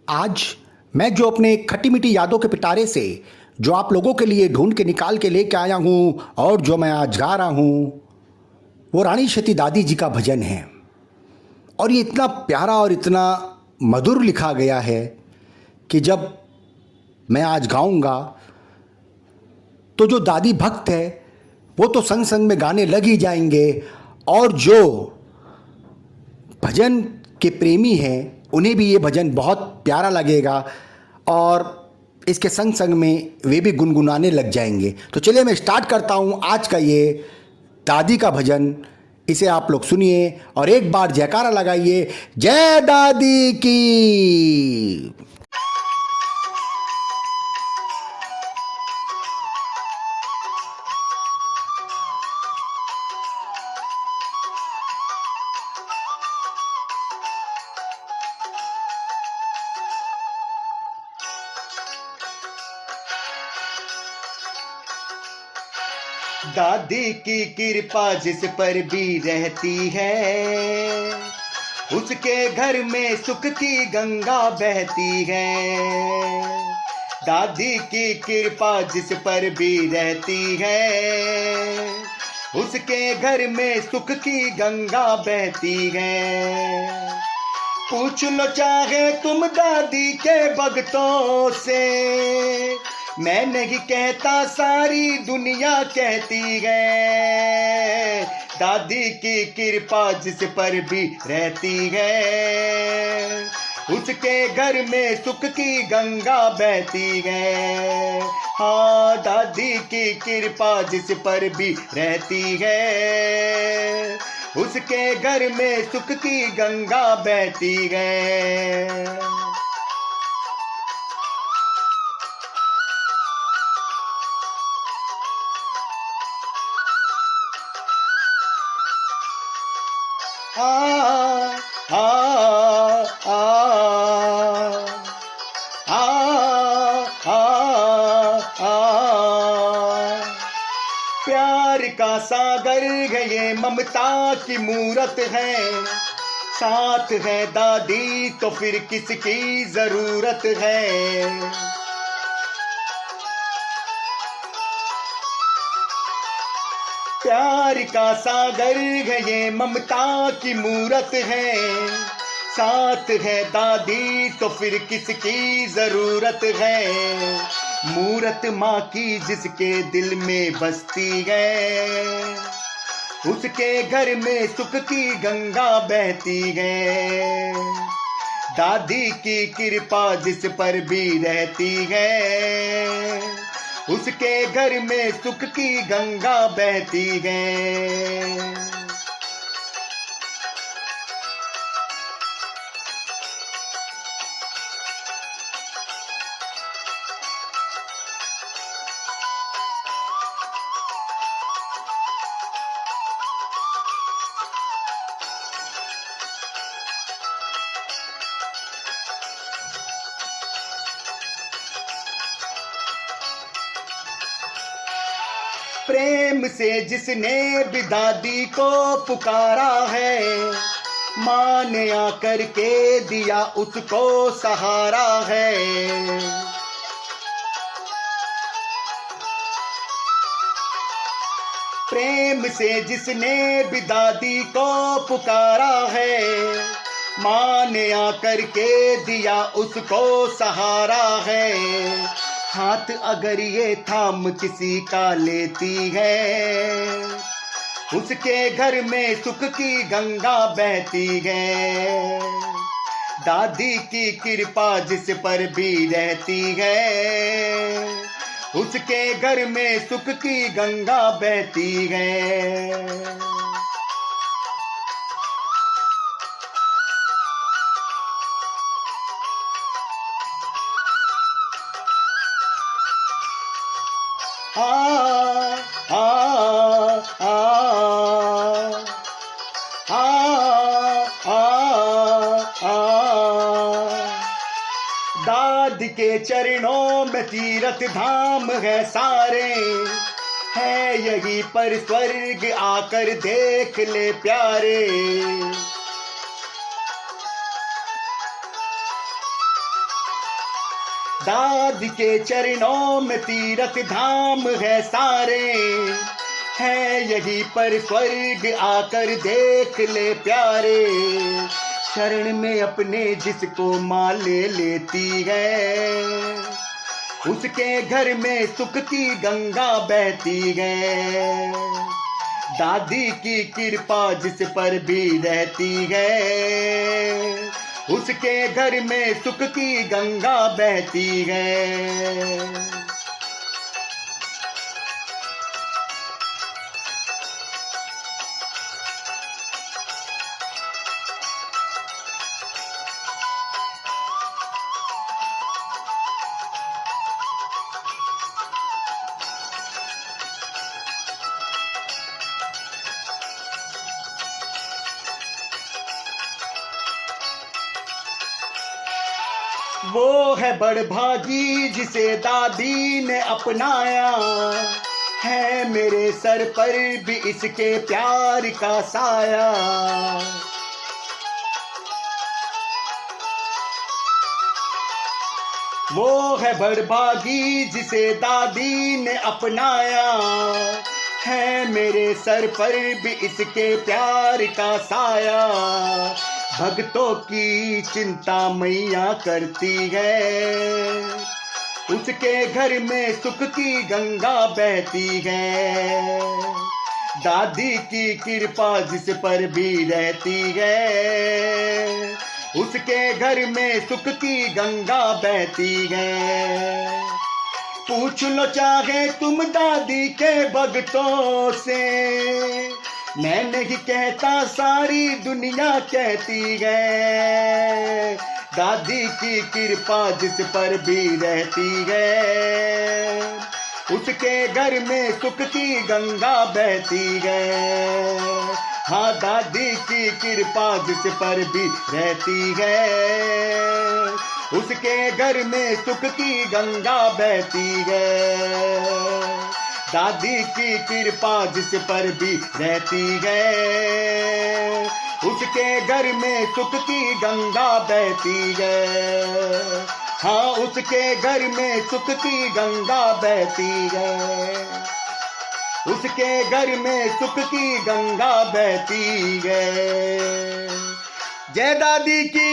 आज मैं जो अपने खट्टी मीठी यादों के पिटारे से जो आप लोगों के लिए ढूंढ के निकाल के लेके आया हूँ और जो मैं आज गा रहा हूँ वो रानी सती दादी जी का भजन है। और ये इतना प्यारा और इतना मधुर लिखा गया है कि जब मैं आज गाऊंगा तो जो दादी भक्त है वो तो संग संग में गाने लग ही जाएंगे, और जो भजन के प्रेमी हैं उन्हें भी ये भजन बहुत प्यारा लगेगा और इसके संग संग में वे भी गुनगुनाने लग जाएंगे। तो चलिए मैं स्टार्ट करता हूँ आज का ये दादी का भजन। इसे आप लोग सुनिए और एक बार जयकारा लगाइए, जय दादी की। दादी की कृपा जिस पर भी रहती है, उसके घर में सुख की गंगा बहती है। दादी की कृपा जिस पर भी रहती है, उसके घर में सुख की गंगा बहती है। पूछ लो चाहे तुम दादी के भक्तों से, मैं नहीं कहता सारी दुनिया कहती है। दादी की कृपा जिस पर भी रहती है, उसके घर में सुख की गंगा बहती है। हाँ, दादी की कृपा जिस पर भी रहती है, उसके घर में सुख की गंगा बहती है। आ आ आ आ आ प्यार का सागर है ये, ममता की मूरत है। साथ है दादी तो फिर किसकी जरूरत है। प्यार का सागर है ये, ममता की मूरत है। साथ है दादी तो फिर किसकी जरूरत है। मूरत माँ की जिसके दिल में बसती है, उसके घर में सुख की गंगा बहती है। दादी की कृपा जिस पर भी रहती है, उसके घर में सुख की गंगा बहती है। प्रेम से जिसने भी दादी को पुकारा है, माँ ने आकर के दिया उसको सहारा है। प्रेम से जिसने भी दादी को पुकारा है, माँ ने आकर के दिया उसको सहारा है। हाथ अगर ये थाम किसी का लेती है, उसके घर में सुख की गंगा बहती है। दादी की कृपा जिस पर भी रहती है, उसके घर में सुख की गंगा बहती है। आ आ आ आ आ दादी के चरणों में तीर्थ धाम है सारे, है यही पर स्वर्ग आकर देख ले प्यारे। दादी के चरणों में तीर्थ धाम है सारे, है यही पर स्वर्ग आकर देख ले प्यारे। शरण में अपने जिसको माँ ले लेती है, उसके घर में सुख की गंगा बहती है। दादी की कृपा जिस पर भी रहती है, उसके घर में सुख की गंगा बहती है। वो है बड़भागी जिसे दादी ने अपनाया, है मेरे सर पर भी इसके प्यार का साया। वो है बड़भागी जिसे दादी ने अपनाया, है मेरे सर पर भी इसके प्यार का साया। भक्तों की चिंता मैया करती है, उसके घर में सुख की गंगा बहती है। दादी की कृपा जिस पर भी रहती है, उसके घर में सुख की गंगा बहती है। पूछ लो चाहे तुम दादी के भक्तों से, मैं नहीं कहता सारी दुनिया कहती है। दादी की कृपा जिस पर भी रहती है, उसके घर में सुख की गंगा बहती है। हाँ, दादी की कृपा जिस पर भी रहती है, उसके घर में सुख की गंगा बहती है। दादी की कृपा जिस पर भी रहती है, उसके घर में सुख की गंगा बहती है। हाँ, उसके घर में सुख की गंगा बहती है, उसके घर में सुख की गंगा बहती है। जय दादी की।